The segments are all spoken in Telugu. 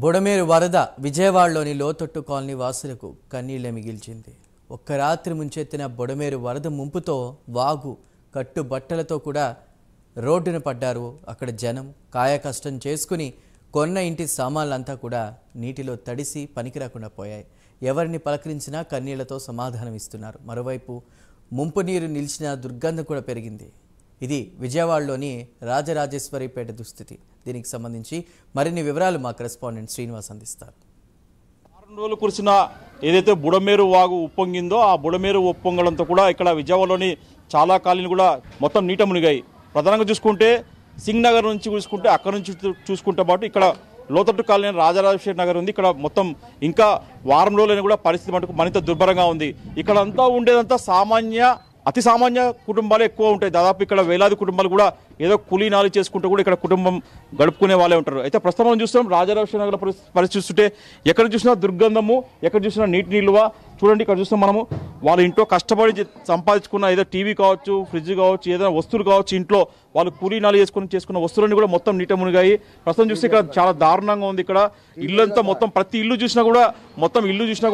బుడమేరు వరద విజయవాడలోని లోతట్టు కాలనీ వాసులకు కన్నీళ్లే మిగిల్చింది. ఒక్క రాత్రి ముంచెత్తిన బుడమేరు వరద ముంపుతో వాగు కట్టు బట్టలతో కూడా రోడ్డున పడ్డారు అక్కడ జనం. కాయకష్టం చేసుకుని కొన్న ఇంటి సామాన్లంతా కూడా నీటిలో తడిసి పనికిరాకుండా పోయాయి. ఎవరిని పలకరించినా కన్నీళ్లతో సమాధానం ఇస్తున్నారు. మరోవైపు ముంపు నీరు నిలిచిన దుర్గంధం కూడా పెరిగింది. ఇది విజయవాడలోని రాజరాజేశ్వరిపేట దుస్థితి. దీనికి సంబంధించి మరిన్ని వివరాలు మా కరెస్పాండెంట్ శ్రీనివాస్ అందిస్తారు. 6 రోజులు కురిసిన ఏదైతే బుడమేరు వాగు ఉప్పొంగిందో ఆ బుడమేరు ఉప్పొంగడంతో కూడా ఇక్కడ విజయవాడలోని చాలా కాలనీలు కూడా మొత్తం నీట మునిగాయి. ప్రధానంగా చూసుకుంటే సింగ్ నగర్ నుంచి చూసుకుంటే అక్కడ నుంచి చూసుకుంటే పాటు ఇక్కడ లోతట్టు కాలనీ రాజరాజేశ్వరి నగర్ ఉంది. ఇక్కడ మొత్తం ఇంకా వారం రోజులైనా కూడా పరిస్థితి మటుకు మరింత దుర్భరంగా ఉంది. ఇక్కడ అంతా ఉండేదంతా అతి సామాన్య కుటుంబాలు ఎక్కువ ఉంటాయి. దాదాపు ఇక్కడ వేలాది కుటుంబాలు కూడా ఏదో కూలీనాలు చేసుకుంటూ కూడా ఇక్కడ కుటుంబం గడుపుకునే వాళ్ళే ఉంటారు. అయితే ప్రస్తుతం మనం చూస్తున్నాం రాజరాజేశ్వరి నగర్ పరిస్థితి చూస్తుంటే ఎక్కడ చూసినా దుర్గంధము, ఎక్కడ చూసినా నీటి నిల్వ. చూడండి ఇక్కడ చూస్తాం మనము వాళ్ళ ఇంట్లో కష్టపడి సంపాదించుకున్న ఏదో టీవీ కావచ్చు, ఫ్రిడ్జ్ కావచ్చు, ఏదైనా వస్తువులు కావచ్చు, ఇంట్లో వాళ్ళు కూలీనాలు చేసుకున్న వస్తువులన్నీ కూడా మొత్తం నీట మునిగాయి. ప్రస్తుతం చూస్తే ఇక్కడ చాలా దారుణంగా ఉంది. ఇక్కడ ఇల్లంతా మొత్తం ప్రతి ఇల్లు చూసినా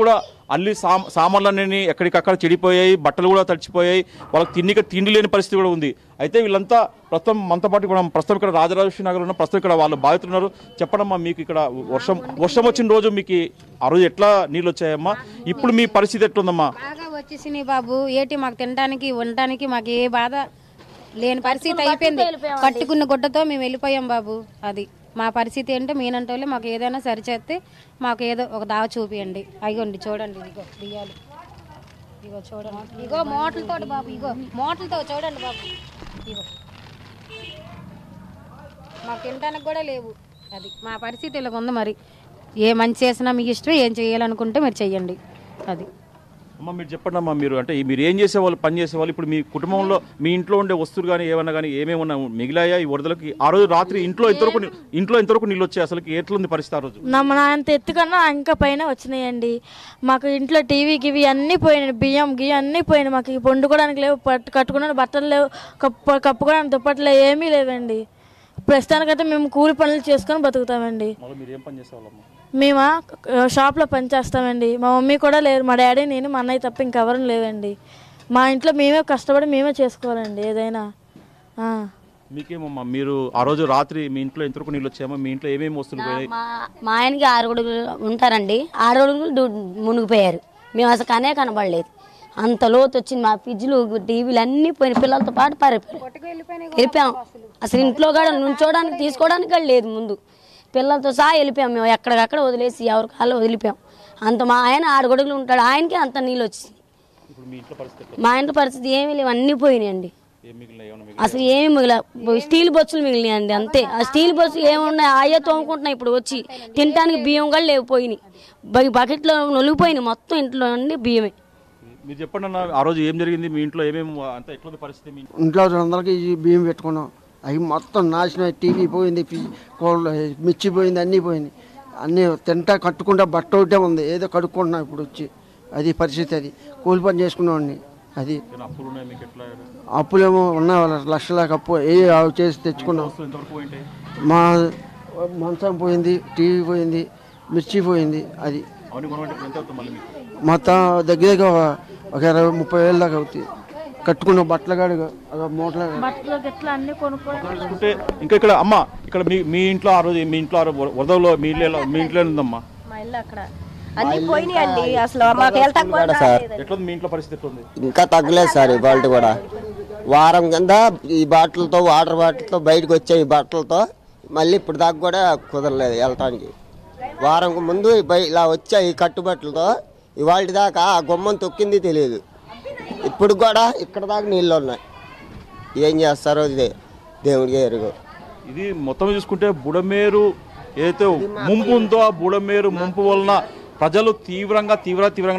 కూడా అల్లి సామాన్లన్నీ ఎక్కడికక్కడ చెడిపోయాయి, బట్టలు కూడా తడిచిపోయాయి, వాళ్ళకి తిండి లేని పరిస్థితి కూడా ఉంది. అయితే వీళ్ళంతా ప్రస్తుతం మనతో పాటు ప్రస్తుతం ఇక్కడ రాజరాజేశ్వరి నగర్ ఉన్న ప్రస్తుతం ఇక్కడ వాళ్ళు బాధితున్నారు. చెప్పడమ్మా, మీకు ఇక్కడ వర్షం వచ్చిన రోజు మీకు ఆ రోజు ఎట్లా నీళ్ళు వచ్చాయమ్మా? ఇప్పుడు మీ పరిస్థితి ఎట్లుందమ్మా? బాగా వచ్చేసినాయి బాబు. ఏటి మాకు తినడానికి ఉండటానికి మాకు ఏ బాధ లేని పరిస్థితి అయిపోయింది. కట్టుకున్న గుడ్డతో మేము వెళ్ళిపోయాం బాబు. అది మా పరిస్థితి ఏంటో మీనంటే వాళ్ళు మాకు ఏదైనా సరిచేస్తే మాకు ఏదో ఒక దావ చూపియండి. అయ్యండి చూడండి, ఇగో బియ్యాలు, ఇగో చూడండి, ఇగో మోటలతో బాబు, ఇగో మోటలతో చూడండి బాబు, ఇగో మాకు తినడానికి కూడా లేవు. అది మా పరిస్థితి ఇలా ఉంది. మరి ఏ మంచి చేసినా మీకు ఇష్టం, ఏం చేయాలనుకుంటే మీరు చెయ్యండి. అది అమ్మ మీరు చెప్పండి అమ్మా, మీరు ఏం చేసేవాళ్ళు, పని చేసేవాళ్ళు, ఇప్పుడు మీ కుటుంబంలో మీ ఇంట్లో ఉండే వస్తువులు కానీ ఏమన్నా కానీ ఏమేమన్నా మిగిలాయా ఈ వరదలకి? ఆ రోజు రాత్రి ఇంట్లో ఎంతవరకు నీళ్ళు వచ్చాయి? అసలు ఎట్లుంది పరిస్థితి ఆ రోజు? నా అంత ఎత్తుకన్నా ఇంకా పైన వచ్చినాయండి. మాకు ఇంట్లో టీవీ గివి అన్నీ పోయినాయి, బియ్యం గియ్యం అన్నీ పోయినాయి. మాకు వండుకోవడానికి లేవు, కట్టుకోవడానికి బట్టలు లేవు, కప్పుకోవడానికి దుప్పట్లు ఏమీ లేవండి. ప్రస్తుతానికైతే మేము కూలి పనులు చేసుకొని బతుకుతామండి. మేమా షాప్లో పని చేస్తామండి. మా మమ్మీ కూడా లేరు, మా డాడీ, నేను, మా అన్నయ్య తప్ప ఇంకెవరూ లేదండి. మా ఇంట్లో మేమే కష్టపడి మేమే చేసుకోవాలండి ఏదైనా. మీకేమమ్మా, మీరు ఆ రోజు రాత్రి మీ ఇంట్లో ఎంతవరకు నీళ్ళు వచ్చాయమ్మా? మీ ఇంట్లో ఏమేమి వస్తువులు పోయాయి? మా ఆయనకి 6 అడుగులు ఉంటారండి, 6 అడుగులు మునిగిపోయారు. మేము అసలు కనబడలేదు, అంత లోతు వచ్చింది. మా ఫ్రిడ్జ్లు, టీవీలు అన్నీ పోయిన, పిల్లలతో పాటు వెళ్ళిపోయాం. అసలు ఇంట్లో కూడా నుంచోడానికి తీసుకోవడానికి కూడా లేదు. ముందు పిల్లలతో సహా వెళ్ళిపోయాం మేము, ఎక్కడికక్కడ వదిలేసి ఎవరి కాళ్ళు వదిలిపోయాం. అంత మా ఆయన 6 అడుగులు ఉంటాడు, ఆయనకి అంత నీళ్ళు వచ్చింది. మా ఇంట్లో పరిస్థితి ఏమీ లేవు, అన్నీ పోయినాయండి. అసలు ఏమి మిగిలిన స్టీల్ బొచ్చులు మిగిలినాయండి అంతే. ఆ స్టీల్ బొచ్చులు ఏమున్నాయి అయ్యే తోముకుంటున్నాయి. ఇప్పుడు వచ్చి తినడానికి బియ్యం కూడా లేవు, పోయినాయి. బకెట్లో నొలిగిపోయినాయి మొత్తం, ఇంట్లో నుండి బియ్యమే. మీరు చెప్పండి అన్న, ఆ రోజు ఏం జరిగింది మీ ఇంట్లో? ఏమేమి అంత ఎట్లా పరిస్థితి? ఇంట్లో అందరికీ బియ్యం పెట్టుకున్నాం, అవి మొత్తం నాశనం. టీవీ పోయింది, మిర్చి పోయింది, అన్నీ పోయింది. అన్నీ తింటా కట్టుకుంటా బట్ట ఒకటే ఉంది, ఏదో కడుక్కుంటున్నాం ఇప్పుడు వచ్చి. అది పరిస్థితి. అది కూలి పని చేసుకున్నామండి. అది అప్పులేమో ఉన్నాయి, వాళ్ళ లక్షలకు అప్పు చేసి తెచ్చుకున్నాం. మా మంచం పోయింది, టీవీ పోయింది, మిర్చి పోయింది. అది మొత్తం దగ్గర ఒక 20-30 వేల దాకా అవుతాయి. కట్టుకున్న బట్టలు కాడు మూటలు కొనుక్కుంటే. ఇంకా ఇక్కడ అమ్మ, ఇక్కడ మీ ఇంట్లో ఆ రోజు వరదలో మీ ఇంట్లో ఉందమ్మా? మీ ఇంట్లో పరిస్థితి ఉంది? ఇంకా తగ్గలేదు సార్. ఇవాళ కూడా వారం కింద ఈ బాటిల్తో, వాటర్ బాటిల్తో బయటకు వచ్చాయి. ఈ బట్టలతో మళ్ళీ ఇప్పుడు దాకా కూడా కుదరలేదు వెళ్ళటానికి. వారం ముందు ఇలా వచ్చాయి కట్టుబట్టలతో, ఇవాళ దాకా ఆ గుమ్మం తొక్కింది తెలియదు. ఇప్పుడు కూడా ఇక్కడ దాకా నీళ్ళు ఉన్నాయి. ఏం చేస్తారో ఇదే దేవుడికి ఎరుగు. ఇది మొత్తం చూసుకుంటే బుడమేరు ఏదైతే ముంపు ఉందో ఆ బుడమేరు ముంపు వలన ప్రజలు తీవ్రంగా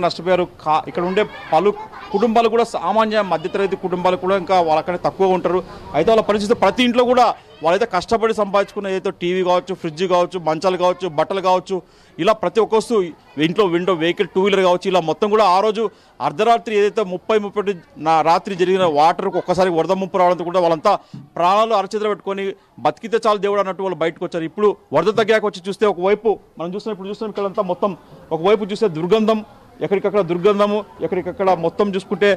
నష్టపోయారు. ఇక్కడ ఉండే పలు కుటుంబాలు కూడా సామాన్య మధ్యతరగతి కుటుంబాలు కూడా ఇంకా వాళ్ళకనే తక్కువ ఉంటారు. అయితే వాళ్ళ పరిస్థితి ప్రతి ఇంట్లో కూడా వాళ్ళైతే కష్టపడి సంపాదించుకున్న ఏదైతే టీవీ కావచ్చు, ఫ్రిడ్జ్ కావచ్చు, మంచాలు కావచ్చు, బట్టలు కావచ్చు, ఇలా ప్రతి ఒక్క వస్తువు ఇంట్లో విండో వెహికల్ 2 వీలర్ కావచ్చు, ఇలా మొత్తం కూడా ఆ రోజు అర్ధరాత్రి ఏదైతే 30 రాత్రి జరిగిన వాటర్కు ఒక్కసారి వరద ముంపు రావడంతో కూడా వాళ్ళంతా ప్రాణాలు అరచేతులు పెట్టుకొని బతికితే చాలు దేవుడు అన్నట్టు వాళ్ళు బయటకు వచ్చారు. ఇప్పుడు వరద తగ్గాక వచ్చి చూస్తే ఒకవైపు మనం చూస్తున్నాం, ఇప్పుడు చూస్తున్నాం ఇక్కడంతా మొత్తం ఒకవైపు చూస్తే దుర్గంధం, ఎక్కడికక్కడ దుర్గంధము, ఎక్కడికక్కడ మొత్తం చూసుకుంటే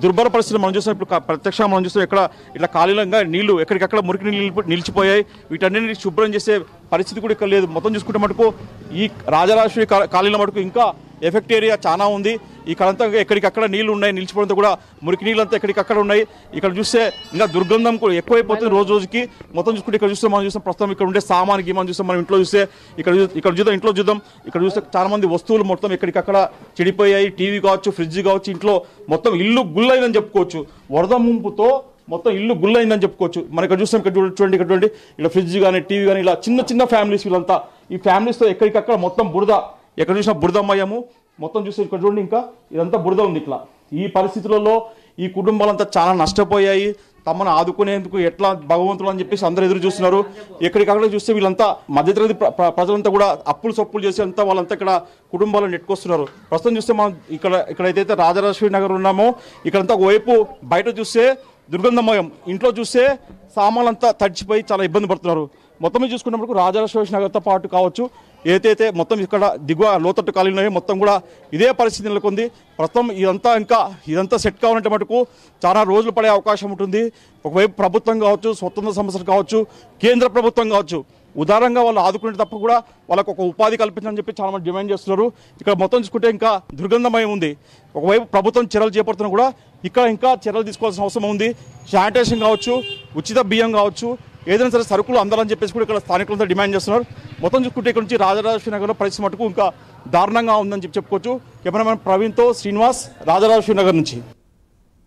దుర్భర పరిస్థితులు మనం చూస్తాం. ఇప్పుడు ప్రత్యక్షంగా మనం చూస్తాం ఇక్కడ ఇట్లా ఖాళీలంగా నీళ్లు ఎక్కడికక్కడ మురికి నీళ్ళు నిలిచిపోయాయి. వీటన్నిటిని శుభ్రం చేసే పరిస్థితి కూడా ఇక్కడ లేదు. మొత్తం చూసుకుంటే మటుకు ఈ రాజరాజేశ్వరి కాలనీలో మటుకు ఇంకా ఎఫెక్ట్ ఏరియా చాలా ఉంది. ఇక్కడంతా ఎక్కడికక్కడ నీళ్లు ఉన్నాయి, నిలిచిపోవడంతో కూడా మురికి నీళ్ళంతా ఎక్కడికక్కడ ఉన్నాయి. ఇక్కడ చూస్తే ఇంకా దుర్గంధం కూడా ఎక్కువైపోతుంది రోజు రోజుకి. మొత్తం చూసుకుంటే ఇక్కడ చూస్తే మనం చూస్తాం ప్రస్తుతం ఇక్కడ ఉండే సామానికి మనం చూస్తాం, మనం ఇంట్లో చూస్తే ఇక్కడ చూద్దాం, ఇంట్లో చూద్దాం, ఇక్కడ చూస్తే చాలా మంది వస్తువులు మొత్తం ఎక్కడికక్కడ చెడిపోయాయి. టీవీ కావచ్చు, ఫ్రిడ్జ్ కావచ్చు, ఇంట్లో మొత్తం ఇల్లు గుల్లైందని చెప్పుకోవచ్చు. వరద ముంపుతో మొత్తం ఇల్లు గుల్లైందని చెప్పుకోవచ్చు. మనం ఇక్కడ చూస్తాం, ఇక్కడ చూడండి, ఇక్కడ చూడండి, ఇలా ఫ్రిడ్జ్ కానీ టీవీ కానీ ఇలా చిన్న చిన్న ఫ్యామిలీస్ వీళ్ళంతా ఈ ఫ్యామిలీస్తో ఎక్కడికక్కడ మొత్తం బురద, ఎక్కడ చూసినా బురదమయ్యాము. మొత్తం చూస్తే ఇక్కడ చూడండి, ఇంకా ఇదంతా బురద ఉంది. ఇట్లా ఈ పరిస్థితులలో ఈ కుటుంబాలంతా చాలా నష్టపోయాయి. తమను ఆదుకునేందుకు ఎట్లా భగవంతుడు అని చెప్పేసి అందరూ ఎదురు చూస్తున్నారు. ఎక్కడికక్కడ చూస్తే వీళ్ళంతా మధ్యతరగతి ప్రజలంతా కూడా అప్పులు సప్పులు చేసి అంతా వాళ్ళంతా ఇక్కడ కుటుంబాలను నెట్టుకొస్తున్నారు. ప్రస్తుతం చూస్తే మనం ఇక్కడైతే రాజరాజేశ్వరి నగర్ ఉన్నామో ఇక్కడంతా ఒకవైపు బయట చూస్తే దుర్గంధమయం, ఇంట్లో చూస్తే సామాన్లంతా తడిచిపోయి చాలా ఇబ్బంది పడుతున్నారు. మొత్తం చూసుకున్నప్పుడు రాజరాజేశ్వరి నగర్తో పాటు కావచ్చు ఏదైతే మొత్తం ఇక్కడ దిగువ లోతట్టు కాలనీలో మొత్తం కూడా ఇదే పరిస్థితి నెలకొంది. ప్రస్తుతం ఇదంతా సెట్ కావాలంటే మటుకు చాలా రోజులు పడే అవకాశం ఉంటుంది. ఒకవైపు ప్రభుత్వం కావచ్చు, స్వతంత్ర సంస్థలు కావచ్చు, కేంద్ర ప్రభుత్వం కావచ్చు ఉదారంగా వాళ్ళు ఆదుకునే తప్ప కూడా వాళ్ళకు ఒక ఉపాధి కల్పించాలని చెప్పి చాలా మంది డిమాండ్ చేస్తున్నారు. ఇక్కడ మొత్తం చూసుకుంటే ఇంకా దుర్గంధమయం ఉంది. ఒకవైపు ప్రభుత్వం చర్యలు చేపడుతున్నా కూడా ఇక్కడ ఇంకా చర్యలు తీసుకోవాల్సిన అవసరం ఉంది. శానిటేషన్ కావచ్చు, ఉచిత బియ్యం కావచ్చు, ఏదైనా సరే సరుకులు అందాలని చెప్పేసి కూడా ఇక్కడ స్థానికులంతా డిమాండ్ చేస్తున్నారు. మొత్తం చూసుకుంటే ఇక్కడ నుంచి రాజరాజేశ్వరి నగర్లో పరిస్థితి మటుకు ఇంకా దారుణంగా ఉందని చెప్పుకోవచ్చు. కెమెరామెన్ ప్రవీణ్తో శ్రీనివాస్, రాజరాజేశ్వరి నగర్ నుంచి.